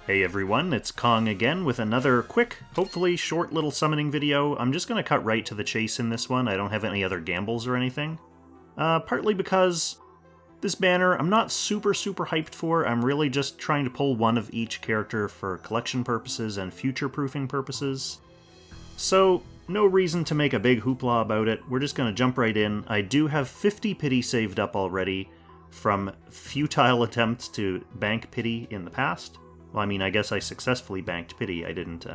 Hey everyone, it's Kong again with another quick, hopefully short little summoning video. I'm just going to cut right to the chase in this one. I don't have any other gambles or anything. Partly because this banner I'm not super hyped for. I'm really just trying to pull one of each character for collection purposes and future-proofing purposes. So, no reason to make a big hoopla about it. We're just going to jump right in. I do have 50 pity saved up already from futile attempts to bank pity in the past. Well, I mean, I guess I successfully banked pity. I didn't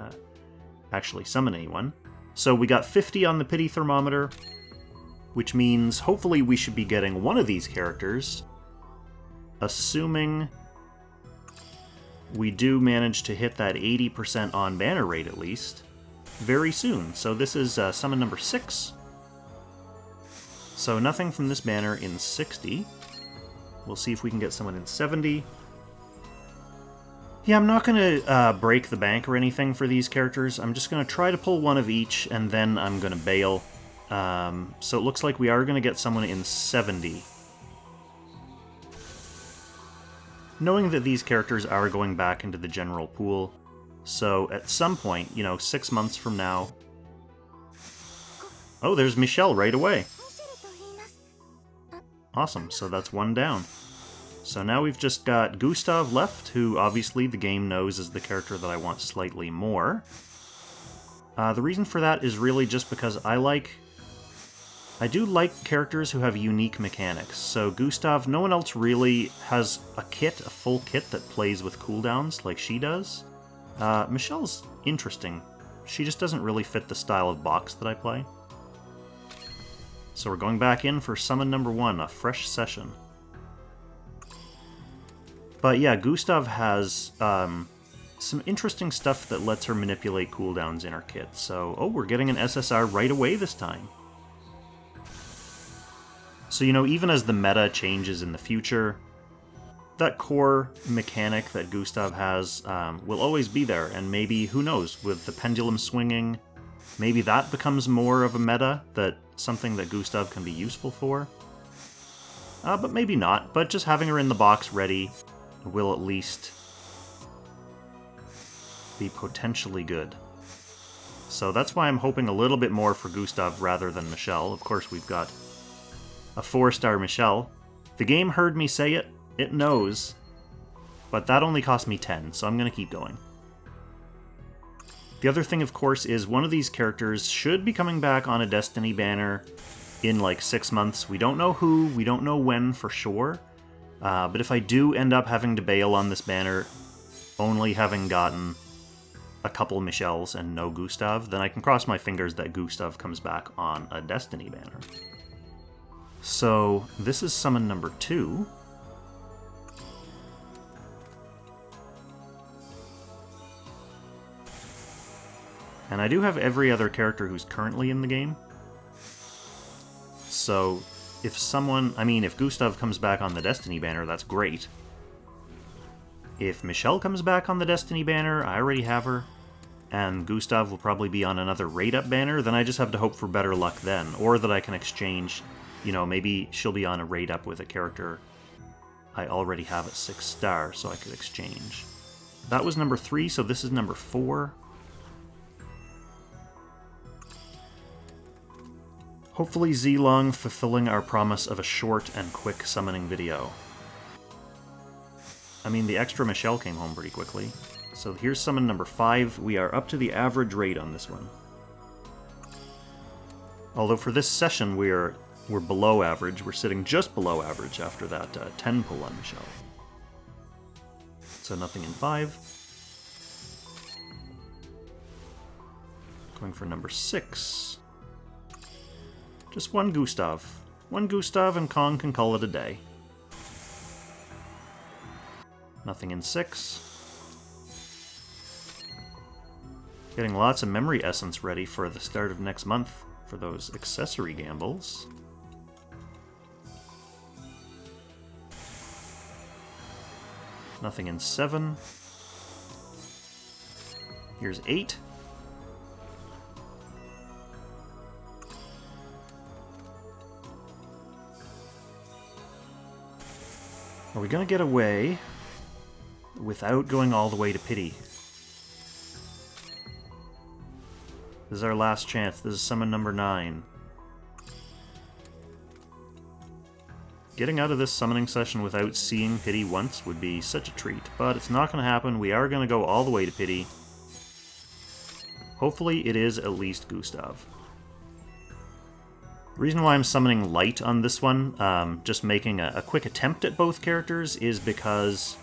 actually summon anyone. So we got 50 on the pity thermometer, which means hopefully we should be getting one of these characters, assuming we do manage to hit that 80% on banner rate at least, very soon. So this is summon number 6. So nothing from this banner in 60. We'll see if we can get someone in 70. Yeah, I'm not going to break the bank or anything for these characters. I'm just going to try to pull one of each, and then I'm going to bail. So it looks like we are going to get someone in 70. Knowing that these characters are going back into the general pool, so at some point, 6 months from now... Oh, there's Michelle right away. Awesome, so that's one down. So now we've just got Gustav left, who obviously the game knows is the character that I want slightly more. The reason for that is really just because I do like characters who have unique mechanics. So Gustav, no one else really has a full kit that plays with cooldowns like she does. Michelle's interesting. She just doesn't really fit the style of box that I play. So we're going back in for summon number 1, a fresh session. But yeah, Gustav has some interesting stuff that lets her manipulate cooldowns in her kit. So, we're getting an SSR right away this time. So, even as the meta changes in the future, that core mechanic that Gustav has will always be there. And maybe, who knows, with the pendulum swinging, maybe that becomes more of a meta, something that Gustav can be useful for. But maybe not. But just having her in the box ready will at least be potentially good. So that's why I'm hoping a little bit more for Gustav rather than Michelle. Of course, we've got a 4-star Michelle. The game heard me say it. It knows. But that only cost me 10, so I'm going to keep going. The other thing, of course, is one of these characters should be coming back on a Destiny banner in like 6 months. We don't know who, we don't know when for sure. But if I do end up having to bail on this banner, only having gotten a couple Michelles and no Gustav, then I can cross my fingers that Gustav comes back on a Destiny banner. So this is summon number 2. And I do have every other character who's currently in the game. So if Gustav comes back on the Destiny banner, that's great. If Michelle comes back on the Destiny banner, I already have her, and Gustav will probably be on another rate-up banner, then I just have to hope for better luck then, or that I can exchange, maybe she'll be on a rate-up with a character I already have at 6-star, so I could exchange. That was number 3, so this is number 4. Hopefully Zilong fulfilling our promise of a short and quick summoning video. I mean, the extra Michelle came home pretty quickly. So here's summon number 5. We are up to the average rate on this one. Although for this session we're below average. We're sitting just below average after that 10 pull on Michelle. So nothing in 5. Going for number 6. Just one Gustav. One Gustav and Kong can call it a day. Nothing in 6. Getting lots of memory essence ready for the start of next month for those accessory gambles. Nothing in 7. Here's 8. Are we going to get away without going all the way to pity. This is our last chance. This is summon number 9. Getting out of this summoning session without seeing pity once would be such a treat, but it's not going to happen. We are going to go all the way to pity. Hopefully it is at least Gustav. The reason why I'm summoning light on this one, just making a quick attempt at both characters, is because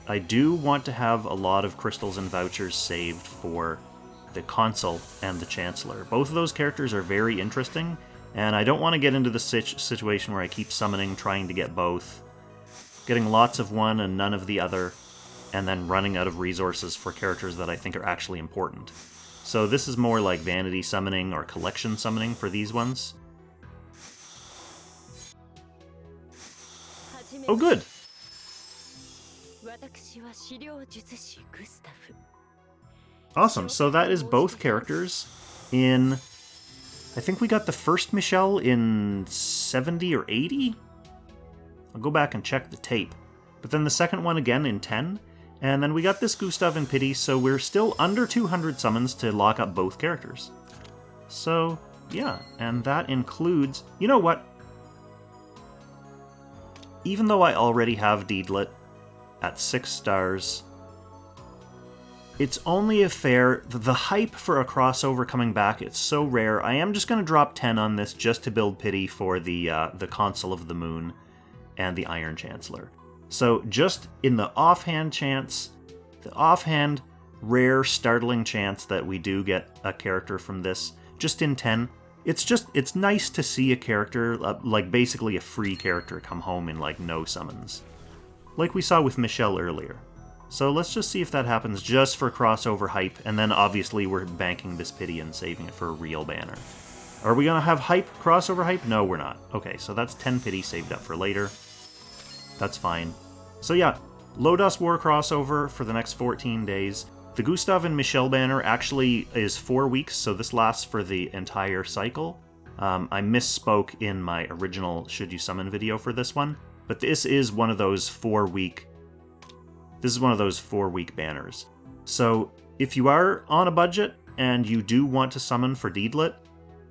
I do want to have a lot of crystals and vouchers saved for the Consul and the Chancellor. Both of those characters are very interesting, and I don't want to get into the situation where I keep summoning, trying to get both, getting lots of one and none of the other, and then running out of resources for characters that I think are actually important. So this is more like vanity summoning or collection summoning for these ones. Oh, good! Awesome, so that is both characters in... I think we got the first Michelle in 70 or 80? I'll go back and check the tape. But then the second one again in 10, and then we got this Gustav in pity, so we're still under 200 summons to lock up both characters. So, yeah, and that includes... You know what? Even though I already have Deedlit at 6 stars... It's only a fair... The hype for a crossover coming back, it's so rare. I am just going to drop 10 on this just to build pity for the Consul of the Moon and the Iron Chancellor. So just in the offhand chance, the offhand, rare, startling chance that we do get a character from this, just in 10, it's nice to see a character, like basically a free character, come home in like no summons. Like we saw with Michelle earlier. So let's just see if that happens just for crossover hype, and then obviously we're banking this pity and saving it for a real banner. Are we going to have hype, crossover hype? No, we're not. Okay, so that's 10 pity saved up for later. That's fine. So yeah, Lodos War crossover for the next 14 days. The Gustav and Michelle banner actually is 4 weeks, so this lasts for the entire cycle. I misspoke in my original Should You Summon video for this one, but this is one of those 4-week banners. So if you are on a budget and you do want to summon for Deedlit,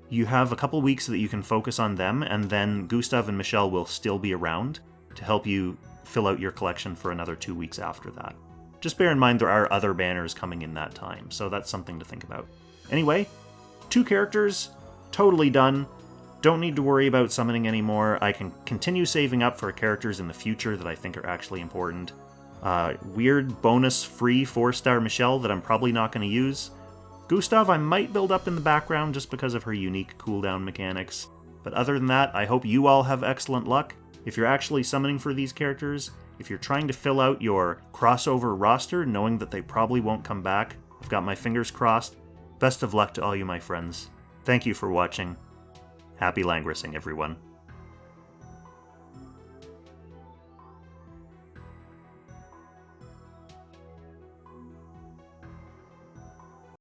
you have a couple weeks that you can focus on them, and then Gustav and Michelle will still be around to help you fill out your collection for another 2 weeks after that. Just bear in mind there are other banners coming in that time, so that's something to think about. Anyway, 2 characters, totally done. Don't need to worry about summoning anymore. I can continue saving up for characters in the future that I think are actually important. Weird bonus free 4-star Michelle that I'm probably not going to use. Gustav I might build up in the background just because of her unique cooldown mechanics. But other than that, I hope you all have excellent luck. If you're actually summoning for these characters, if you're trying to fill out your crossover roster knowing that they probably won't come back, I've got my fingers crossed. Best of luck to all you my friends. Thank you for watching. Happy Langrissing, everyone.